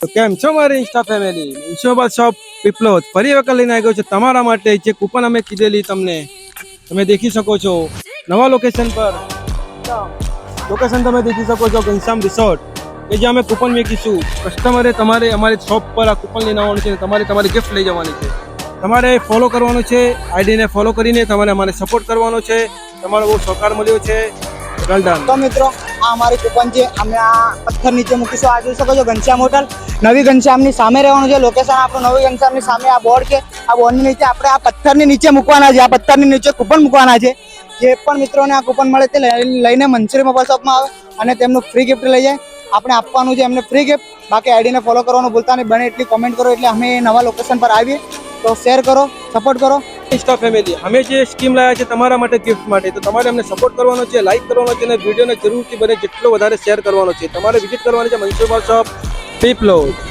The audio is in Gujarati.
તો કેમ છો મારી ઇન્સ્ટા ફેમિલી? ઇન્સ્યોબાદ શોપ પીપલોદ ફરી વખત લઈને આવી ગયો છે તમારા માટે જે કૂપન અમે કીધેલી તમને તમે દેખી શકો છો નવા લોકેશન પર લોકેશન તમે દેખી શકો છો ઘનશ્યામ રિસોર્ટ કે જે અમે કૂપન મેકીશું કસ્ટમરે તમારે અમારી શોપ પર આ કૂપન લઈને આવવાનું છે તમારે તમારી ગિફ્ટ લઈ જવાની છે તમારે ફોલો કરવાનું છે આઈડીને ફોલો કરીને તમારે અમારે સપોર્ટ કરવાનો છે તમારો બહુ સહકાર મળ્યો છે વેલ ડન તો મિત્રો આ અમારી કૂપન છે અમે આ પથ્થર નીચે મૂકીશું આ જોઈ શકો છો ઘનશ્યામ હોટલ નવી ઘનશ્યામની સામે રહેવાનું છે લોકેશન આપણું નવી ઘનશ્યામની સામે આ બોર્ડ છે આ બોર્ડની નીચે આપણે આ પથ્થરની નીચે મૂકવાના છે આ પથ્થરની નીચે કૂપન મૂકવાના છે જે પણ મિત્રોને આ કૂપન મળે તે લઈને મંસૂરી મોબાઈલ શોપમાં આવે અને તેમનું ફ્રી ગિફ્ટ લઈ જાય આપણે આપવાનું છે એમને ફ્રી ગિફ્ટ બાકી આઈડીને ફોલો કરવાનું ભૂલતા નહીં બને એટલી કોમેન્ટ કરો એટલે અમે નવા લોકેશન પર આવીએ તો શેર કરો સપોર્ટ કરો ઇન્સ્ટા ફેમિલી અમે જે સ્કીમ લાવ્યા છે તમારા માટે ગિફ્ટ માટે તો તમારે અમને સપોર્ટ કરવાનો છે લાઈક કરવાનો છે અને વિડીયોને જરૂરથી બને જેટલો વધારે શેર કરવાનો છે તમારે વિઝિટ કરવાની છે ઇન્સ્યોબાદ શોપ પીપલોદ